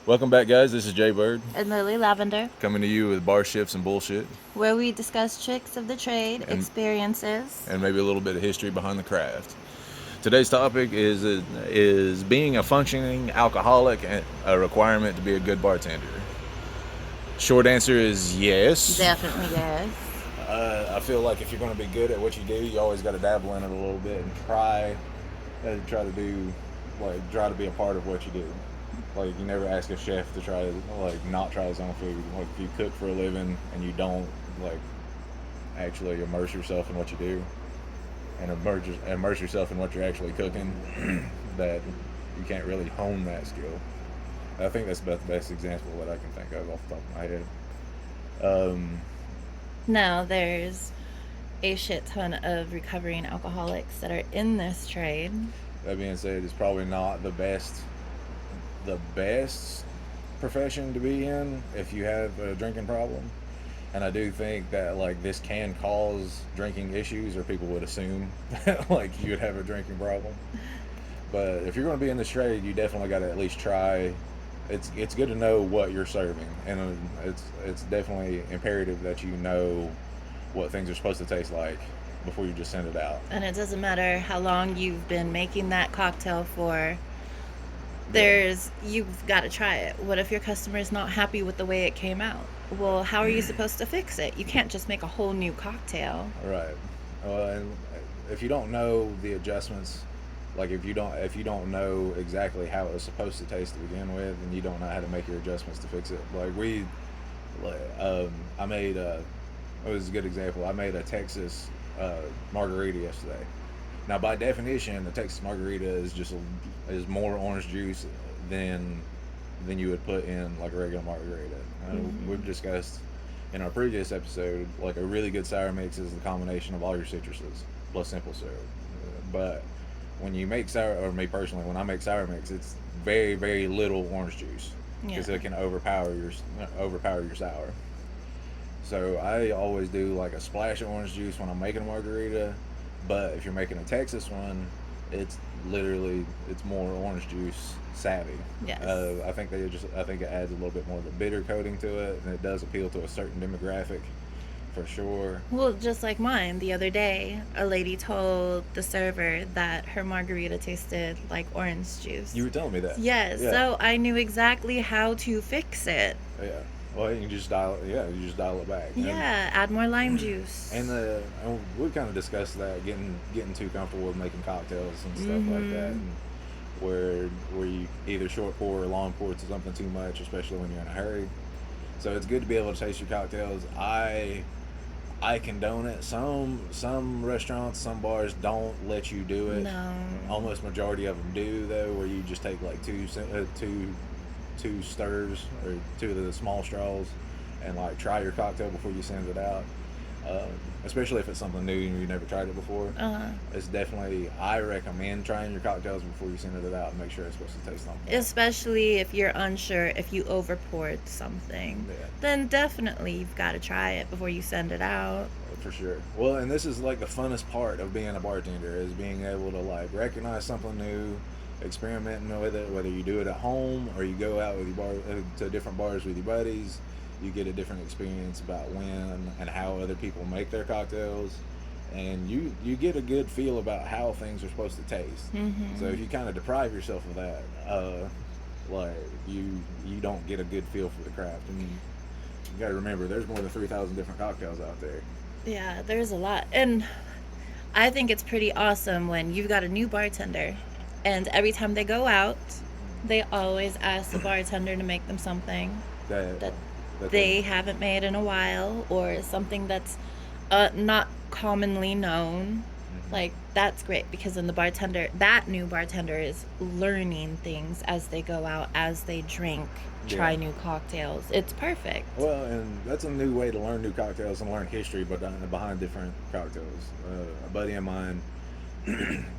Welcome back, guys. This is Jay Bird And Lily Lavender, coming to you with bar shifts and bullshit, where we discuss tricks of the trade, and experiences. and maybe a little bit of history behind the craft. Today's topic is being a functioning alcoholic and a requirement to be a good bartender. Short answer is yes. Definitely yes. I feel like if you're going to be good at what you do, you always got to dabble in it a little bit and try to do try to be a part of what you do. Like, you never ask a chef to try to not try his own food. Like, if you cook for a living and you don't like actually immerse yourself in what you do and immerse yourself in what you're actually cooking, that you can't really hone that skill. I think that's about the best example that I can think of off the top of my head. Um, Now, there's a shit ton of recovering alcoholics that are in this trade. that being said, it's probably not the best profession to be in if you have a drinking problem. And I do think that this can cause drinking issues, or people would assume that you would have a drinking problem. But if you're going to be in this trade, you definitely got to at least try. It's good to know what you're serving, and it's definitely imperative that you know what things are supposed to taste like before you just send it out. And it doesn't matter how long you've been making that cocktail for, Yeah. you've got to try it. What if your customer is not happy with the way it came out? Well, how are you supposed to fix it? You can't just make a whole new cocktail. Right. And if you don't know the adjustments, if you don't know exactly how it was supposed to taste to begin with, and you don't know how to make your adjustments to fix it, I made it was a good example. I made a Texas margarita yesterday. Now, by definition, the Texas margarita is more orange juice than than you would put in like a regular margarita. We've discussed in our previous episode, like, a really good sour mix is the combination of all your citruses plus simple syrup. But when you make sour, or me personally, when I make sour mix, it's very very little orange juice Yeah. because it can overpower your sour. So I always do like a splash of orange juice when I'm making a margarita. But if you're making a Texas one, it's it's more orange juice savvy. Yes. I think it adds a little bit more of a bitter coating to it, and it does appeal to a certain demographic for sure. Well, just like mine, the other day, a lady told the server that her margarita tasted like orange juice. You were telling me that. Yes, Yeah. so I knew exactly how to fix it. Yeah. Well, you can just dial. Yeah, you just dial it back. Yeah, add more lime juice. And we kind of discussed that, getting too comfortable with making cocktails and stuff like that, and where you either short pour or long pour to something too much, especially when you're in a hurry. So it's good to be able to taste your cocktails. I condone it. Some restaurants, some bars don't let you do it. No. Almost majority of them do, though, where you just take like two stirs or two of the small straws and try your cocktail before you send it out. Especially if it's something new and you've never tried it before. Uh-huh. It's definitely, I recommend trying your cocktails before you send it out and make sure it's supposed to taste like that. Especially if you're unsure if you over poured something. Yeah. Then definitely you've got to try it before you send it out. For sure. Well, and this is like the funnest part of being a bartender, is being able to recognize something new, experimenting with it, whether you do it at home or you go out with to different bars with your buddies. You get a different experience about when and how other people make their cocktails, and you get a good feel about how things are supposed to taste. So if you kind of deprive yourself of that, you don't get a good feel for the craft. And you got to remember, there's more than 3,000 different cocktails out there. Yeah, there's a lot. And I think it's pretty awesome when you've got a new bartender and every time they go out, they always ask the bartender to make them something That that that they haven't made in a while, or something that's not commonly known. Like, that's great, because then that new bartender is learning things as they go out, as they drink, try Yeah. new cocktails. It's perfect. Well, and that's a new way to learn new cocktails and learn history, but behind different cocktails. A buddy of mine,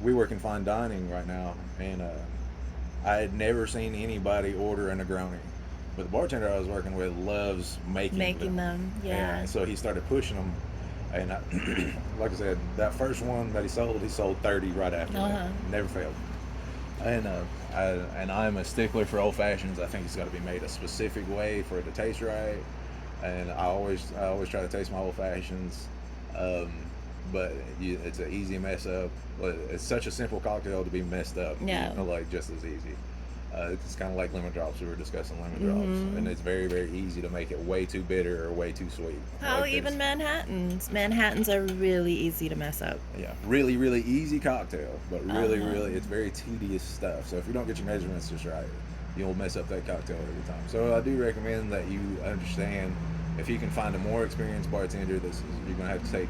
we work in fine dining right now, and I had never seen anybody order a Negroni. But the bartender I was working with loves making them, yeah. And so he started pushing them. And like I said, that first one that he sold 30 right after Uh-huh. that. Never failed. And I'm a stickler for old fashions. I think it's got to be made a specific way for it to taste right. And I always try to taste my old fashions. Um, but it's an easy mess up. But it's such a simple cocktail to be messed up. Yeah. Like just as easy. It's kind of like lemon drops. We were discussing lemon drops, and Mm-hmm. it's very very easy to make it way too bitter or way too sweet. Oh, Like even there's Manhattans. Manhattans are really easy to mess up. yeah, really really easy cocktail, but really Uh-huh. really it's very tedious stuff. So if you don't get your measurements just right, you'll mess up that cocktail every time. So I do recommend that you understand if you can find a more experienced bartender. You're gonna have to you're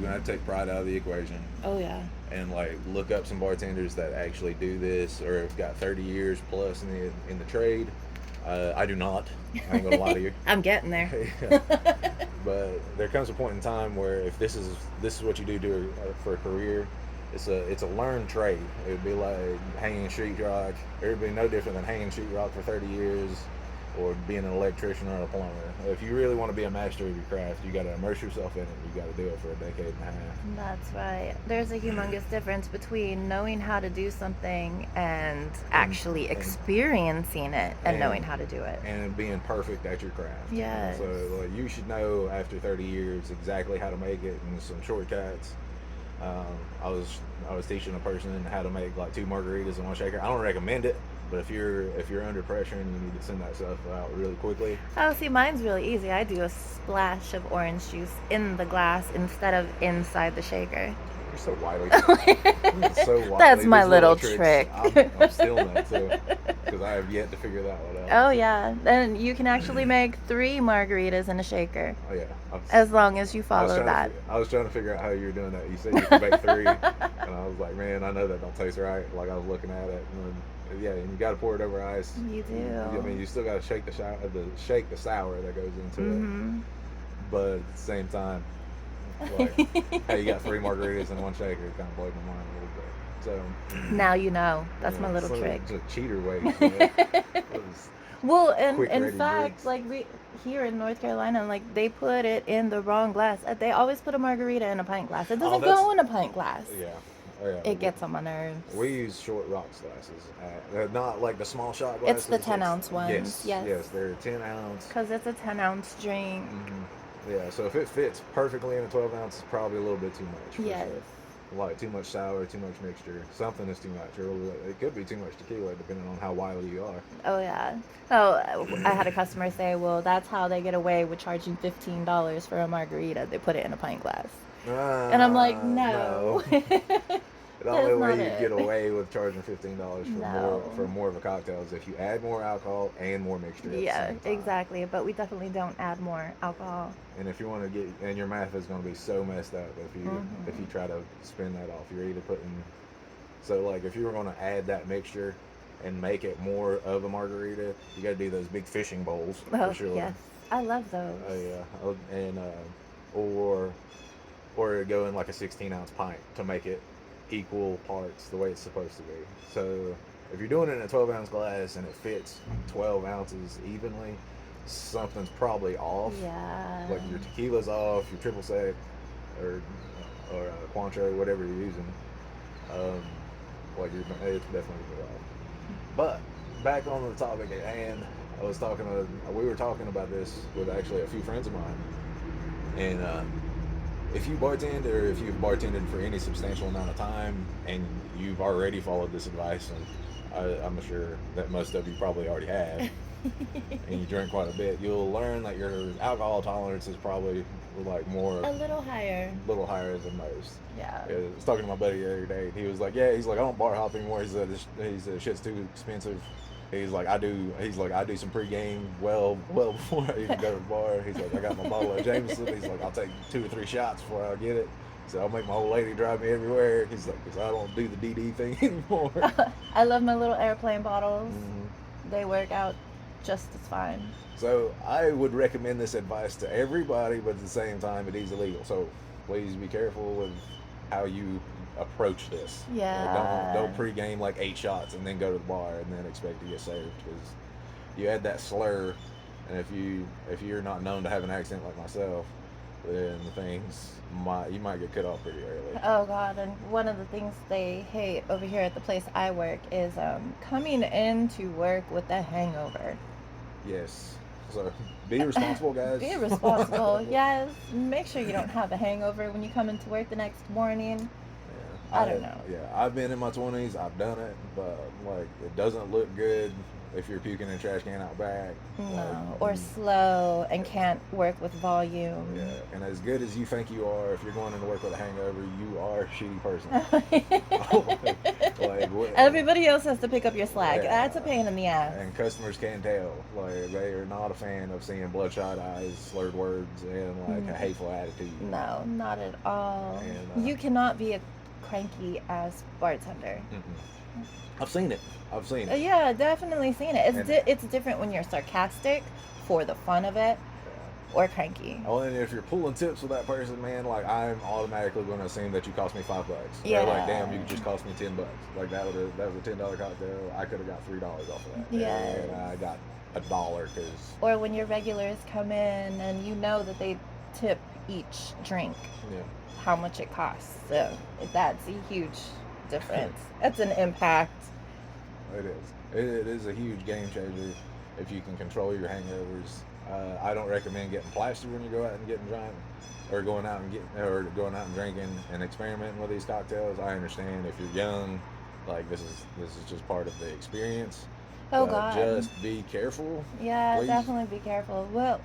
gonna have to take pride out of the equation Oh yeah. and like look up some bartenders that actually do this or have got 30 years plus in the trade. I do not. I ain't gonna lie to you. I'm getting there. But there comes a point in time where if this is what you do for a career, it's a learned trade. It would be like hanging sheetrock. It would be no different than hanging sheetrock for 30 years, or being an electrician or a plumber. If you really want to be a master of your craft, you got to immerse yourself in it. You got to do it for a decade and a half. That's right. There's a humongous difference between knowing how to do something and actually and experiencing it and and knowing how to do it. and being perfect at your craft. Yes. So like, you should know after 30 years exactly how to make it and some shortcuts. Um, I was teaching a person how to make like 2 margaritas in one shaker. I don't recommend it, but if you're under pressure and you need to send that stuff out really quickly, Oh, see, mine's really easy. I do a splash of orange juice in the glass instead of inside the shaker. you're so wily. You're so That's wily. my These little tricks, trick. I'm stealing that too because I have yet to figure that one out. Oh, yeah. And you can actually make 3 margaritas in a shaker Oh yeah, as long as you I was follow that. I was trying to figure out how you were doing that. You said you could make 3, and I was like, man, I know that don't taste right. Like I was looking at it, and yeah, and you got to pour it over ice. You I mean, do. you still got to shake the sour that goes into it, Mm-hmm. but at the same time, like, hey, you got 3 margaritas in one shaker. It kind of blew my mind a little bit. So, Now you know. That's yeah, my little so trick. it's a cheater way. You know, it was Well, and quick in ready fact, drinks. like we here in North Carolina, like they put it in the wrong glass. They always put a margarita in a pint glass. It Oh, doesn't that's go in a pint glass. yeah. Oh yeah, It gets on my nerves. we use short rocks glasses, not like the small shot It's the glasses. 10-ounce ones. Yes, Yes. yes, they're 10 ounce. Because it's a 10-ounce drink. Yeah, so if it fits perfectly in a 12 ounce, it's probably a little bit too much. For Yes. sure. Like too much sour, too much mixture. Something is too much, or it could be too much tequila, depending on how wily you are. Oh yeah. Oh, I had a customer say, "Well, that's how they get away with charging $15 for a margarita. They put it in a pint glass." And I'm like, No. "No." The only That's not way you get it. away with charging $15 No. for more of a cocktail is if you add more alcohol and more mixture at the Yeah, same time. exactly. But we definitely don't add more alcohol. And if you want to get, and your math is going to be so messed up if you Hmm. try to spin that off. You're either putting, so like if you were going to add that mixture and make it more of a margarita, you got to do those big fishing bowls Oh for sure. yes, I love those. Yeah, and or go in like a 16-ounce pint to make it equal parts the way it's supposed to be. So if you're doing it in a 12-ounce glass and it fits 12 ounces evenly, something's probably off. Yeah. Like your tequila's off, your triple sec, or Cointreau, whatever you're using. Um, like it's definitely off. But back on the topic at hand, we were talking about this with actually a few friends of mine, and if you bartend or if you've bartended for any substantial amount of time and you've already followed this advice, and I'm sure that most of you probably already have, and you drink quite a bit, you'll learn that your alcohol tolerance is probably like A little higher. little higher than most. Yeah. I was talking to my buddy the other day. He was like, "Yeah," he's like, "I don't bar hop anymore." He said, "Shit's too expensive." He's like, I do some pregame well before I even go to the bar." He's like, "I got my bottle of Jameson." He's like, "I'll take 2 or 3 shots before I get it." So I'll make my old lady drive me everywhere. He's like, "Cause I don't do the DD thing anymore." I love my little airplane bottles. Mhm. They work out just as fine. So I would recommend this advice to everybody, but at the same time, it is illegal. So please be careful with how you approach this. Like, Yeah. don't pregame like 8 shots and then go to the bar and then expect to get served, because you add that slur, and if you're not known to have an accent like myself, then you might get cut off pretty early. Oh God! And one of the things they hate over here at the place I work is coming into work with a hangover. Yes. So be responsible, guys. Be responsible. Yes. Make sure you don't have a hangover when you come into work the next morning. Yeah, I don't know. I've been in my 20s. I've done it, but like it doesn't look good if you're puking in a trash can out back. No. Like, Or slow and can't work with volume. yeah, and as good as you think you are, if you're going into work with a hangover, you are a shitty person. Everybody else has to pick up your slack. Yeah, That's a pain in the ass. and customers can tell. Like they are not a fan of seeing bloodshot eyes, slurred words, and like a hateful attitude. No, not at all. And, you cannot be a cranky ass bartender. I've seen it. Yeah, definitely seen it. It's different when you're sarcastic for the fun of it, or cranky. Oh, and if you're pulling tips with that person, man, like I'm automatically going to assume that you cost me $5. Yeah. Or like, damn, you just cost me $10. Like that was a $10 cocktail. I could have got $3 off of that. Yeah. And I got $1 because. Or when your regulars come in and you know that they tip each drink. Yeah. How much it costs. So that's a huge difference. That's an impact. It is. It is a huge game changer if you can control your hangovers. I don't recommend getting plastered when you go out and getting drunk, or going out and drinking and experimenting with these cocktails. I understand if you're young, like this is just part of the experience. Oh But God. just be careful. Yeah, please. definitely be careful. Well,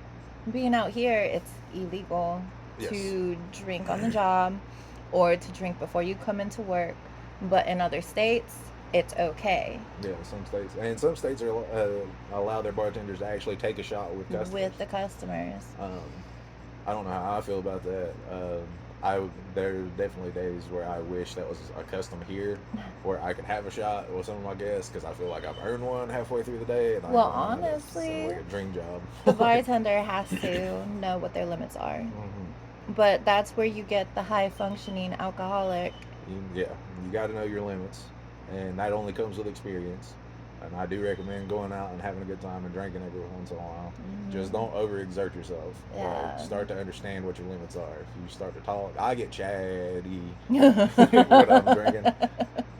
being out here, it's illegal Yes. to drink on the job or to drink before you come into work. But in other states, it's okay Yeah, some states are allow their bartenders to actually take a shot with customers. with the customers. I don't know how I feel about that. There are definitely days where I wish that was a custom here, where I could have a shot with some of my guests because I feel like I've earned one halfway through the day. And Well, it's honestly, like a dream job. The bartender has to know what their limits are. But that's where you get the high functioning alcoholic. You got to know your limits, and that only comes with experience. And I do recommend going out and having a good time and drinking every once in a while. Just don't overexert yourself. Yeah. Like, start to understand what your limits are. If you start to talk, I get chatty when I'm drinking.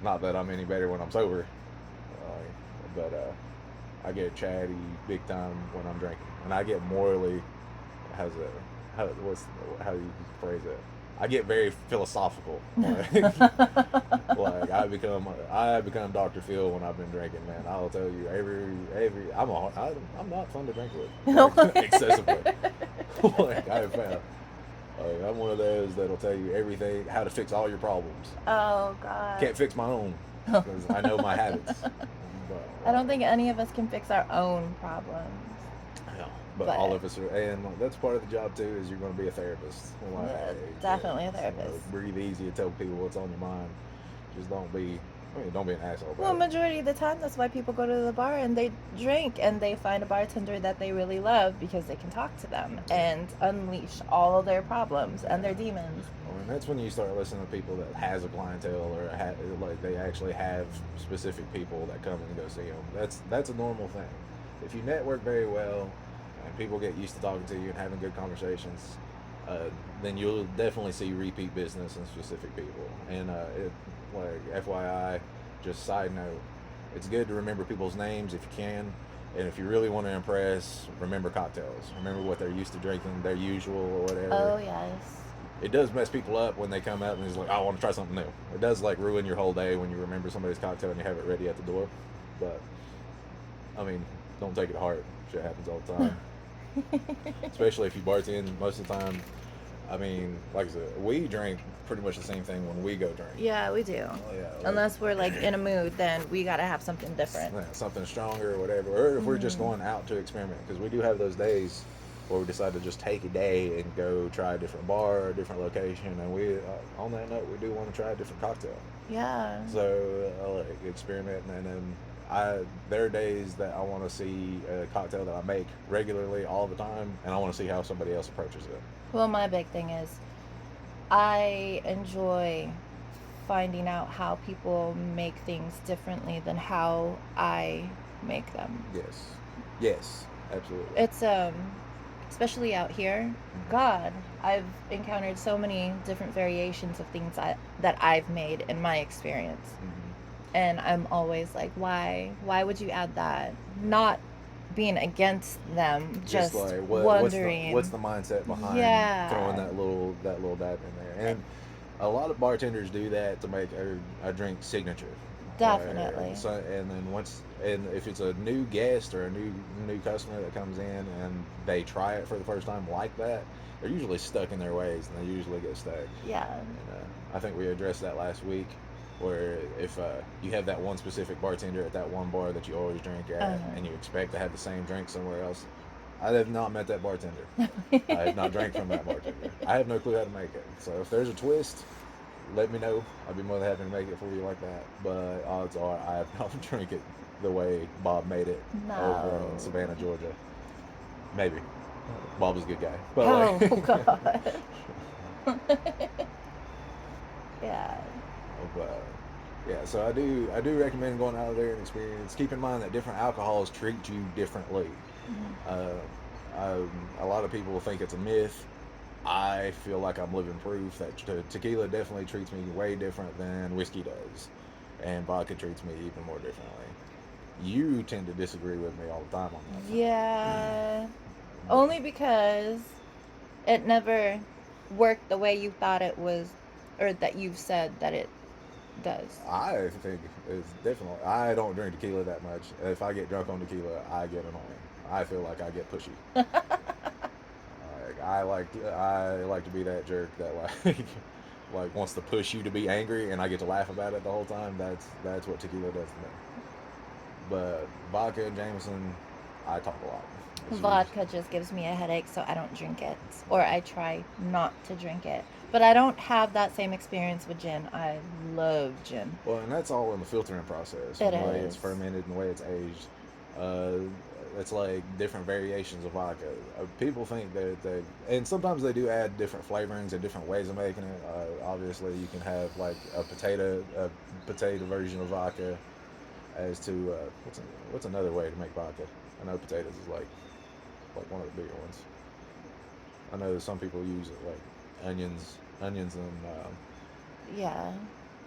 Not that I'm any better when I'm sober, but I get chatty big time when I'm drinking, and I get morally. How do you phrase it? I get very philosophical. Like I become Dr. Phil when I've been drinking, man. I'll tell you I'm not fun to drink with, excessively. Like I have found, I'm one of those that'll tell you everything, how to fix all your problems. Oh God. Can't fix my own because I know my habits. But, I don't think any of us can fix our own problems. yeah, but all of us are, and that's part of the job too. Is you're going to be a therapist. Like, Yeah, definitely a therapist. So breathe easy and tell people what's on your mind. Just don't be an asshole. Well, majority of the time, that's why people go to the bar and they drink and they find a bartender that they really love because they can talk to them and unleash all of their problems and their demons. And that's when you start listening to people that has a clientele or like they actually have specific people that come and go see them. That's a normal thing. If you network very well and people get used to talking to you and having good conversations, then you'll definitely see repeat business in specific people. And like FYI, just side note, it's good to remember people's names if you can. And if you really want to impress, remember cocktails. Remember what they're used to drinking, their usual or whatever. Oh, yes. It does mess people up when they come out and it's like, I want to try something new. It does like ruin your whole day when you remember somebody's cocktail and you have it ready at the door. But, I mean, don't take it to heart. Shit happens all the time. Especially if you bartend most of the time. I mean, like I said, we drink pretty much the same thing when we go drink. Yeah, we do. Unless we're like in a mood, then we gotta have something different. Yeah, something stronger or whatever. Or if we're just going out to experiment. Because we do have those days where we decide to just take a day and go try a different bar or a different location. And we, on that note, we do want to try a different cocktail. Yeah. So I like experimenting, and then there are days that I want to see a cocktail that I make regularly all the time, and I want to see how somebody else approaches it. Well, my big thing is I enjoy finding out how people make things differently than how I make them. Yes, absolutely. It's especially out here. God, I've encountered so many different variations of things that I've made in my experience. And I'm always like, why? Why would you add that? Not being against them, Just just like what's wondering. the mindset behind throwing Yeah, that little dab in there? And a lot of bartenders do that to make a drink signature. definitely. So and then if it's a new guest or a new customer that comes in and they try it for the first time like that, they're usually stuck in their ways and they usually get stuck. Yeah. And I think we addressed that last week, where if you have that one specific bartender at that one bar that you always drink at, Uh-huh. and you expect to have the same drink somewhere else, I have not met that bartender. I have not drank from that bartender. I have no clue how to make it. So if there's a twist, let me know. I'd be more than happy to make it for you like that. But odds are I have not drank it the way Bob made it over No. in Savannah, Georgia. Maybe. Bob was a good guy. But Oh like God. Yeah. but yeah, so I do recommend going out there and experience. Keep in mind that different alcohols treat you differently. Uh, a lot of people think it's a myth. I feel like I'm living proof that tequila definitely treats me way different than whiskey does, and vodka treats me even more differently. You tend to disagree with me all the time on that. Yeah. Only because it never worked the way you thought it was, or that you've said that it does. I think it's definitely. I don't drink tequila that much. If I get drunk on tequila, I get annoying. I feel like I get pushy. I like to be that jerk that like like wants to push you to be angry, and I get to laugh about it the whole time. That's what tequila does to me. But vodka and Jameson, I talk a lot. It's usually, Vodka just gives me a headache, so I don't drink it. Or I try not to drink it. But I don't have that same experience with gin. I love gin. well, and that's all in the filtering process, It and the way it's is. fermented and the way it's aged. Uh, it's like different variations of vodka. People think that and sometimes they do add different flavorings and different ways of making it. Obviously, you can have like a potato version of vodka. As to what's another way to make vodka? I know potatoes is like one of the bigger ones. I know some people use it like onions and Yeah,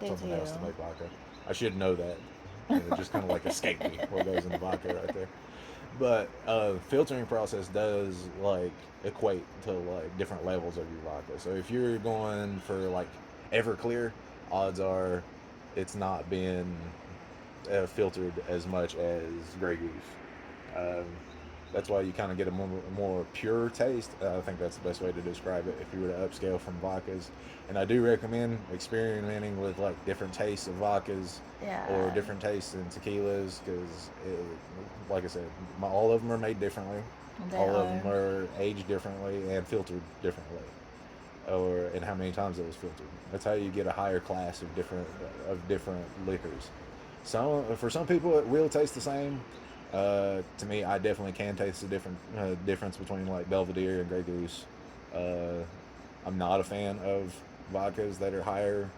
they something do. else to make vodka. I should know that, and it just kind of like escaped me what goes in the vodka right there. But filtering process does like equate to like different levels of your vodka. So if you're going for like Everclear, odds are it's not being filtered as much as Grey Goose. That's why you kind of get a more pure taste. I think that's the best way to describe it if you were to upscale from vodkas. And I do recommend experimenting with like different tastes of vodkas or Yeah, different tastes in tequilas because, like I said, all of them are made differently. they All of are. them are aged differently and filtered differently, or and how many times it was filtered. That's how you get a higher class of different liquors. For some people it will taste the same. To me, I definitely can taste the difference between like Belvedere and Grey Goose. Uh, I'm not a fan of vodkas that are higher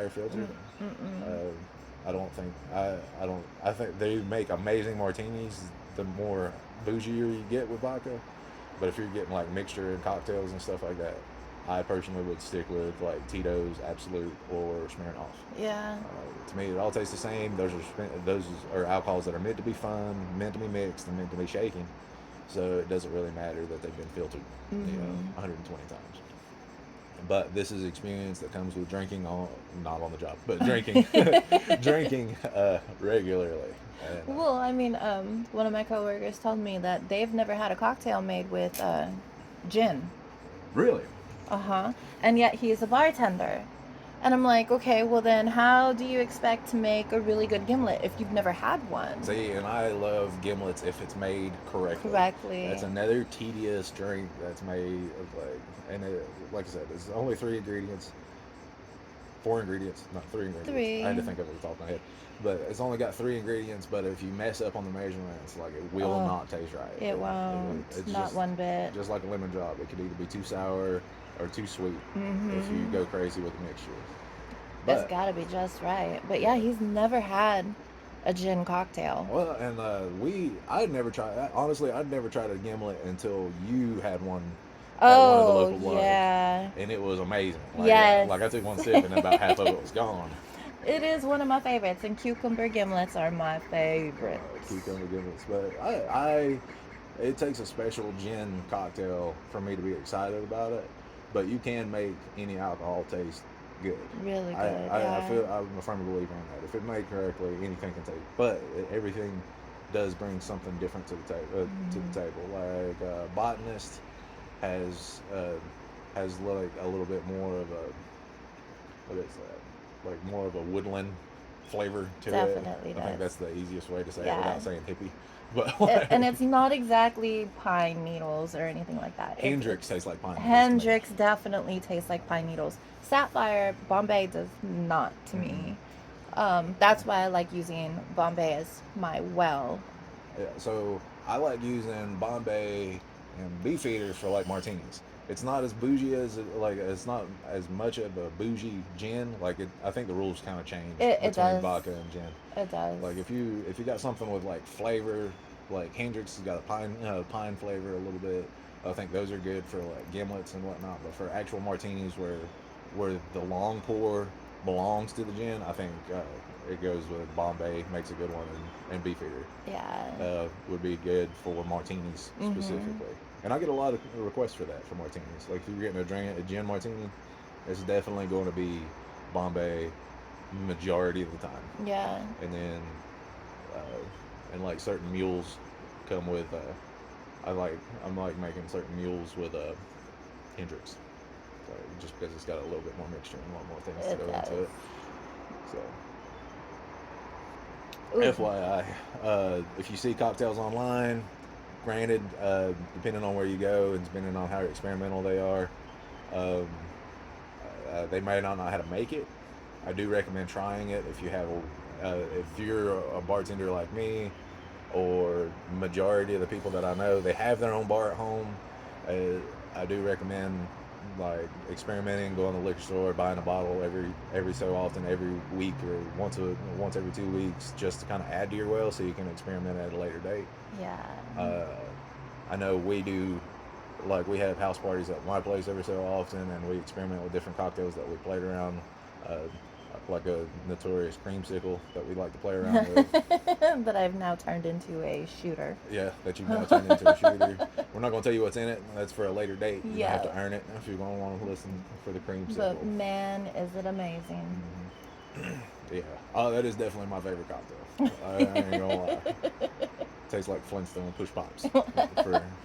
filtered. Mm-mm. Uh, I think they make amazing martinis. The more bougier you get with vodka, but if you're getting like mixture and cocktails and stuff like that, I personally would stick with like Tito's, Absolute, or Smirnoff. Yeah. To me, it all tastes the same. Those are alcohols that are meant to be fun, meant to be mixed, and meant to be shaken. So it doesn't really matter that they've been filtered, Mm-hmm. 120 times. But this is experience that comes with drinking on not on the job, but drinking, drinking regularly. And Well, I mean, one of my coworkers told me that they've never had a cocktail made with gin. really, Uh-huh. And yet he's a bartender. And I'm like, okay, well then how do you expect to make a really good gimlet if you've never had one? see, and I love gimlets if it's made correctly. Correctly. That's another tedious drink that's made of like I said, it's only 3 ingredients, 4 ingredients, not 3 ingredients. I had to Three. think of it off the top of my head, but it's only got 3 ingredients. But if you mess up on the measurements, like it will Oh, not taste right. it won't. It's Not one bit. just like a lemon drop. It could either be too sour or too sweet if you Mm-hmm. go crazy with the mixture. It's But gotta be just right. But yeah, he's never had a gin cocktail. Well, and I'd never tried. Honestly, I'd never tried a gimlet until you had one at one of the Oh local bars, yeah. and it was amazing. Yes. Like I took one sip, and about half of it was gone. It is one of my favorites, and cucumber gimlets are my favorites. Cucumber gimlets, but it takes a special gin cocktail for me to be excited about it. But you can make any alcohol taste good. Really good, I yeah. feel I'm a firm believer in that. If it made correctly, anything can taste. But everything does bring something different to the table. To Mhm. the table, like botanist has like a little bit more of a what is that? Like more of a woodland flavor to it. Definitely I think does. that's the easiest way to say it Yeah. without saying hippie. But And like, it's not exactly pine needles or anything like that. Hendrix It's tastes like pine needles to me. Hendrix definitely tastes like pine needles. Sapphire Bombay does not to Mm-mm. me. That's why I like using Bombay as my well. Yeah, so I like using Bombay and Beefeaters for like martinis. It's not as bougie as like it's not as much of a bougie gin. Like I think the rules kind of changed It between does. vodka and gin. It does. Like if you got something with like flavor, like Hendrix has got a pine flavor a little bit. I think those are good for like gimlets and whatnot. But for actual martinis where the long pour belongs to the gin, I think it goes with Bombay makes a good one, and Beefeater Yeah. would be good for martinis Mhm. specifically. And I get a lot of requests for that for martinis. Like if you're getting a gin martini, it's definitely going to be Bombay majority of the time. Yeah. And then and like certain mules come with I'm like making certain mules with Hendrix, just because it's got a little bit more mixture and a lot more things to It go into does. it. So Ooh. FYI, if you see cocktails online, granted, depending on where you go and depending on how experimental they are, um, they may not know how to make it. I do recommend trying it if you're a bartender like me, or majority of the people that I know, they have their own bar at home. Uh, I do recommend like experimenting, going to the liquor store, buying a bottle every so often, every week or once every 2 weeks, just to kind of add to your well, so you can experiment at a later date. Yeah. Uh, I know we do like we have house parties at my place every so often, and we experiment with different cocktails that we played around, uh, like a notorious creamsicle that we like to play around with. That I've now turned into a shooter. Yeah, that you've now turned into a shooter. We're not going to tell you what's in it. That's for a later date. You're going to have Yeah. to earn it if you're going to want to listen for the But creamsicle. man, is it amazing. Yeah. Oh, that is definitely my favorite cocktail. I ain't going to lie. Tastes like Flintstone push pops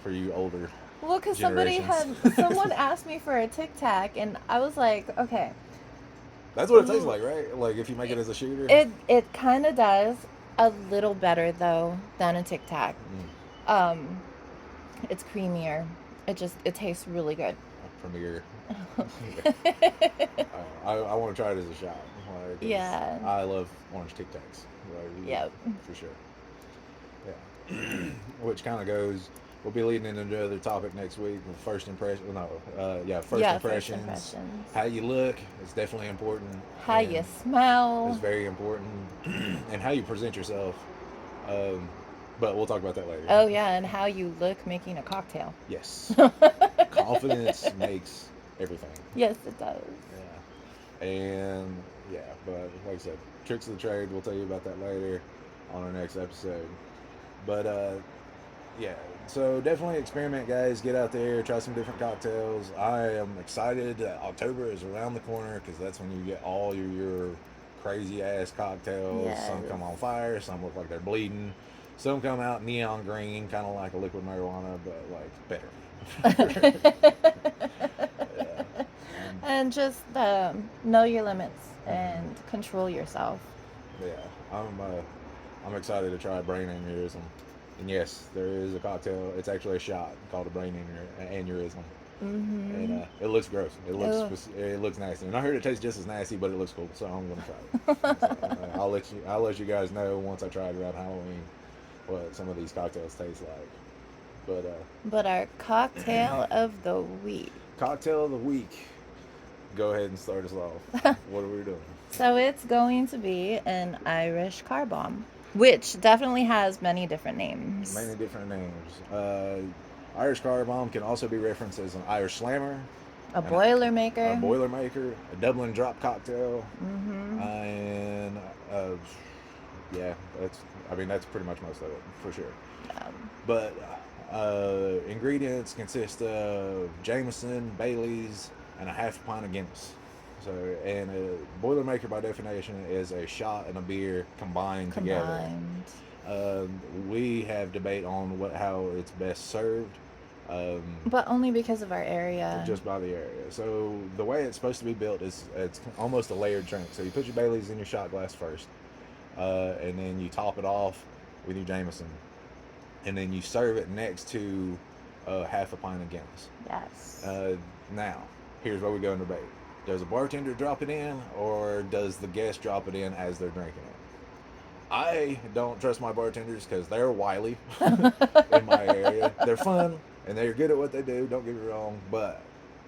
for you older Well, because generations. someone asked me for a Tic Tac, and I was like, okay, That's what it tastes like, right? Like if you make it as a shooter. it kind of does a little better though than a Tic Tac. Mm. Um, it's creamier. It tastes really good. Premier. I want to try it as a shot. Like, 'cause Yeah. I love orange Tic Tacs. Like, Yep. for sure. Yeah. Which kind of goes. We'll be leading into another topic next week. First impression. No. First Yeah. First impressions. impressions. How you look is definitely important. How And you smell. is very important. And how you present yourself. Um, but we'll talk about that later. Oh yeah, and how you look making a cocktail. Yes. Confidence makes everything. Yes, it does. Yeah. And yeah, but like I said, tricks of the trade, we'll tell you about that later on our next episode. But yeah, so definitely experiment, guys. Get out there, try some different cocktails. I am excited that October is around the corner, because that's when you get all your crazy ass cocktails. Yes. Some come on fire, some look like they're bleeding, some come out neon green, kind of like a liquid marijuana, but like better. Yeah. And just know your limits Mhm. and control yourself. Yeah, I'm excited to try brain aneurysm. And yes, there is a cocktail. It's actually a shot called a brain aneurysm, and Mm-hmm. it looks gross. Ugh. It looks nasty. And I heard it tastes just as nasty, but it looks cool. So I'm gonna try it. So, I'll let you guys know once I try it around Halloween what some of these cocktails taste like. But But our cocktail of the week. cocktail of the week. Go ahead and start us off. What are we doing? So it's going to be an Irish car bomb. which definitely has many different names. Many different names. Irish car bomb can also be referenced as an Irish slammer, A an, a Boilermaker. Boilermaker, a Dublin drop cocktail, Mm-hmm. and yeah, that's I mean that's pretty much most of it for sure. But ingredients consist of Jameson, Bailey's, and a half a pint of Guinness. So, and a Boilermaker by definition is a shot and a beer combined together. Combined. We have debate on how it's best served. Um, But only because of our area. just by the area. So the way it's supposed to be built is it's almost a layered drink. So you put your Bailey's in your shot glass first, and then you top it off with your Jameson, and then you serve it next to half a pint of Guinness. Yes. Now, here's where we go into debate. Does a bartender drop it in, or does the guest drop it in as they're drinking it? I don't trust my bartenders because they're wily in my area. They're fun and they're good at what they do. Don't get me wrong, but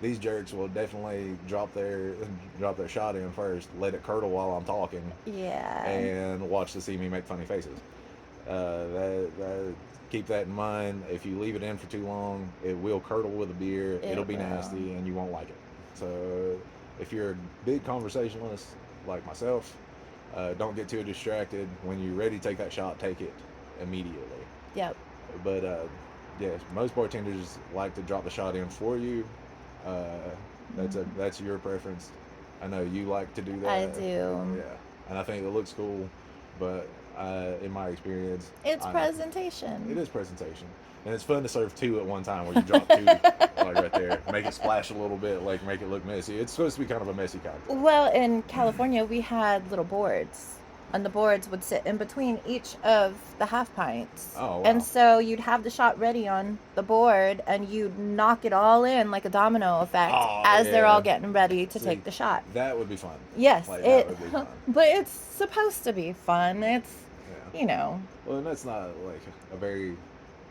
these jerks will definitely drop their shot in first, let it curdle while I'm talking, Yeah. and watch to see me make funny faces. Keep that in mind. If you leave it in for too long, it will curdle with the beer. It'll be will. nasty, and you won't like it. So, if you're a big conversationalist like myself, don't get too distracted. When you're ready to take that shot, take it immediately. Yep. But yes, most bartenders like to drop the shot in for you. Uh, that's your preference. I know you like to do that. I do. Yeah, and I think it looks cool, but in my experience, It's presentation. It is presentation, and it's fun to serve two at one time where you drop two like right there, make it splash a little bit, like make it look messy. It's supposed to be kind of a messy cocktail. Well, in California, we had little boards, and the boards would sit in between each of the half pints. Oh, wow. And so you'd have the shot ready on the board, and you'd knock it all in like a domino effect as they're all getting ready to take the shot. That would be fun. Yes, that would be fun. But it's supposed to be fun. It's, you know. Well, and that's not like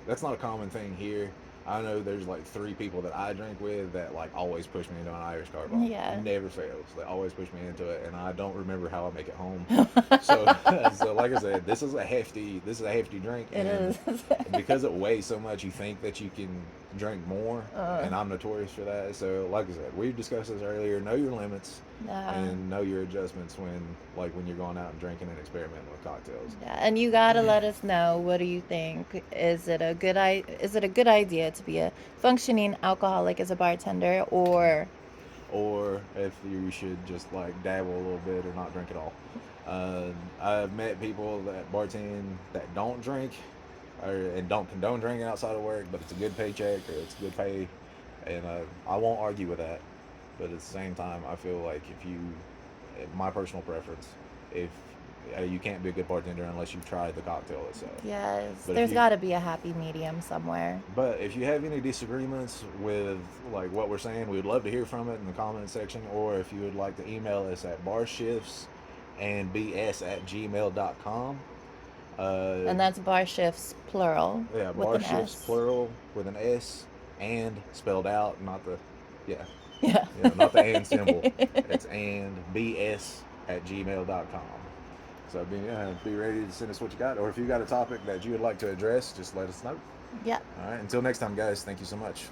that's not a common thing here. I know there's like 3 people that I drink with that like always push me into an Irish car bomb. Yeah. Never fails. They always push me into it, and I don't remember how I make it home. so, so like I said, this is a hefty drink. It is. Because it weighs so much, you think that you can drink more, and I'm notorious for that. So, like I said, we've discussed this earlier. Know your limits and know your adjustments when you're going out and drinking and experimenting with cocktails. Yeah, and you gotta let us know. What do you think? Is it a good idea to be a functioning alcoholic as a bartender, or if you should just like dabble a little bit or not drink at all? I've met people that bartend that don't drink and don't condone drinking outside of work, but it's a good paycheck or it's good pay, and I won't argue with that. But at the same time, I feel like my personal preference, if you can't be a good bartender unless you've tried the cocktail itself. yes, But there's got to be a happy medium somewhere. But if you have any disagreements with like what we're saying, we would love to hear from it in the comment section, or if you would like to email us at barshiftsandbs@gmail.com. And that's bar shifts plural. Yeah, with bar an shifts S. plural with an S and spelled out, not the Yeah. not the and symbol. It's and bs@gmail.com. So be ready to send us what you got, or if you got a topic that you would like to address, just let us know. Yeah. All right. Until next time, guys. Thank you so much.